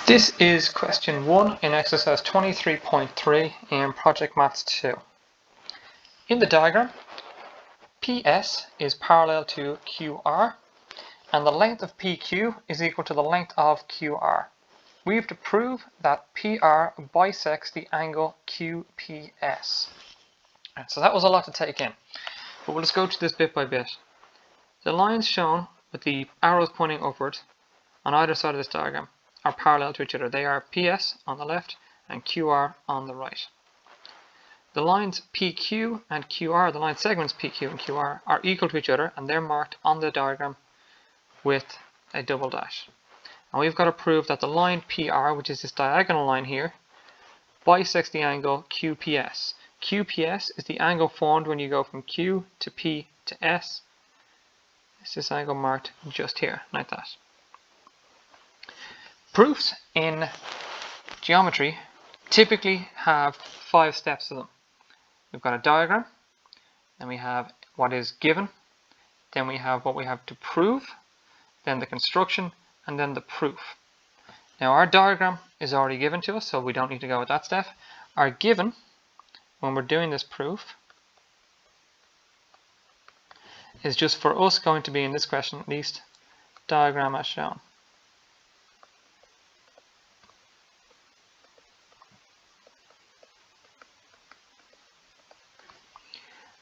This is question 1 in exercise 23.3 in Project Maths 2. In the diagram, PS is parallel to QR and the length of PQ is equal to the length of QR. We have to prove that PR bisects the angle QPS. So that was a lot to take in, but we'll just go to this bit by bit. The lines shown with the arrows pointing upward on either side of this diagram are parallel to each other. They are PS on the left and QR on the right. The lines PQ and QR, the line segments PQ and QR, are equal to each other and they're marked on the diagram with a double dash. And we've got to prove that the line PR, which is this diagonal line here, bisects the angle QPS. QPS is the angle formed when you go from Q to P to S. It's this angle marked just here, like that. Proofs in geometry typically have 5 steps to them. We've got a diagram, then we have what is given, then we have what we have to prove, then the construction, and then the proof. Now our diagram is already given to us, so we don't need to go with that step. Our given, when we're doing this proof, is just for us going to be, in this question at least, diagram as shown.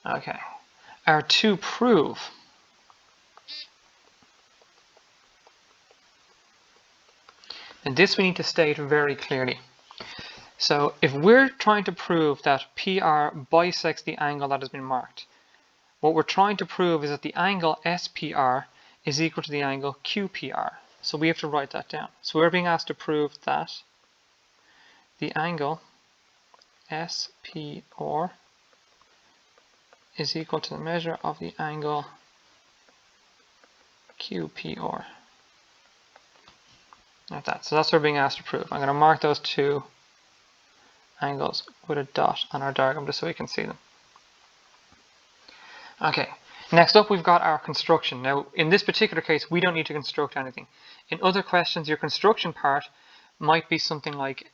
Okay, our to prove. And this we need to state very clearly. So if we're trying to prove that PR bisects the angle that has been marked, what we're trying to prove is that the angle SPR is equal to the angle QPR. So we have to write that down. So we're being asked to prove that the angle SPR is equal to the measure of the angle QPR. Like that. So that's what we're being asked to prove. I'm going to mark those two angles with a dot on our diagram just so we can see them. Okay, next up we've got our construction. Now in this particular case we don't need to construct anything. In other questions your construction part might be something like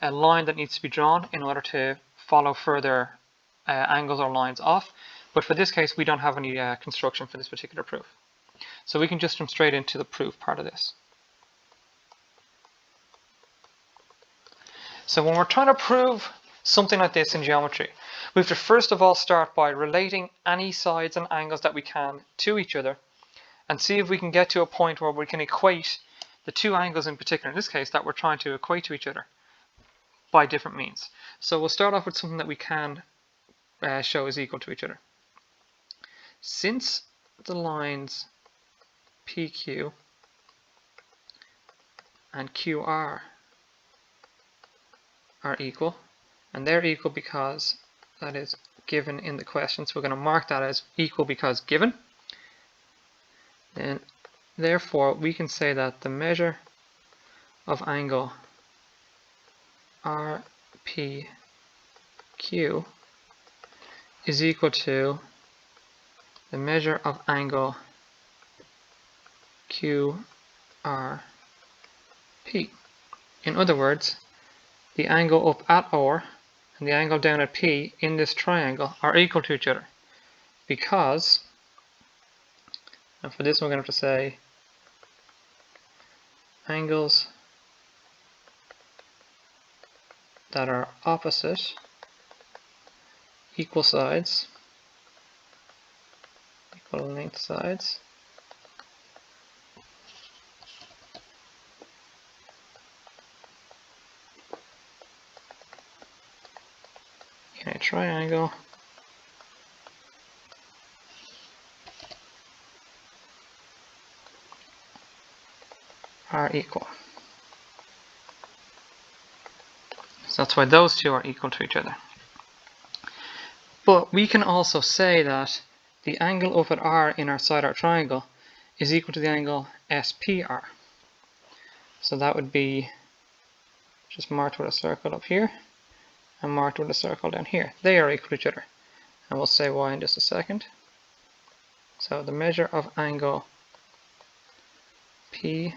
a line that needs to be drawn in order to follow further angles or lines off, but for this case we don't have any construction for this particular proof. So we can just jump straight into the proof part of this. So when we're trying to prove something like this in geometry, we have to first of all start by relating any sides and angles that we can to each other and see if we can get to a point where we can equate the two angles in particular, in this case, that we're trying to equate to each other by different means. So we'll start off with something that we can show is equal to each other. Since the lines PQ and QR are equal, and they're equal because that is given in the question, so we're going to mark that as equal because given, and therefore we can say that the measure of angle RPQ is equal to the measure of angle QRP. In other words, the angle up at R and the angle down at P in this triangle are equal to each other because, and for this we're going to have to say angles that are opposite equal sides, equal length sides, in a triangle are equal. So that's why those two are equal to each other. But we can also say that the angle up at R in our side arc triangle is equal to the angle SPR. So that would be just marked with a circle up here and marked with a circle down here. They are equal to each other. And we'll say why in just a second. So the measure of angle PRQ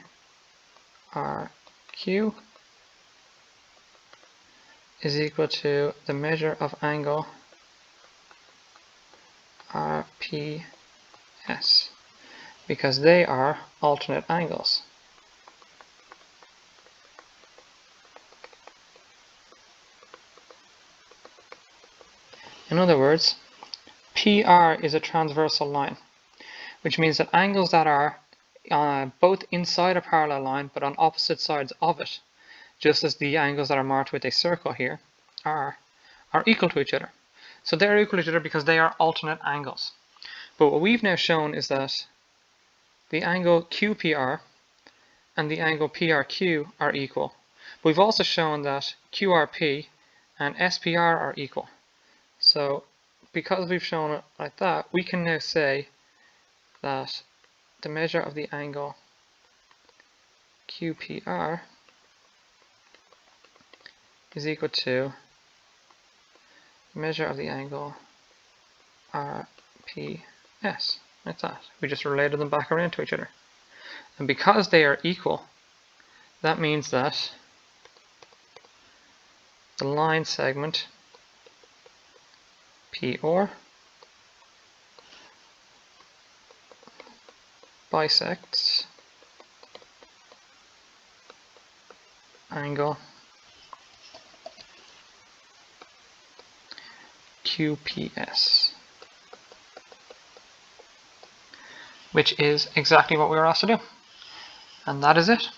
is equal to the measure of angle RPS, because they are alternate angles. In other words, PR is a transversal line, which means that angles that are both inside a parallel line but on opposite sides of it, just as the angles that are marked with a circle here are equal to each other. So they're equal to each other because they are alternate angles. But what we've now shown is that the angle QPR and the angle PRQ are equal. But we've also shown that QRP and SPR are equal. So because we've shown it like that, we can now say that the measure of the angle QPR is equal to the measure of the angle RPS, like that. We just related them back around to each other. And because they are equal, that means that the line segment PR bisects angle QPS, which is exactly what we were asked to do. And that is it.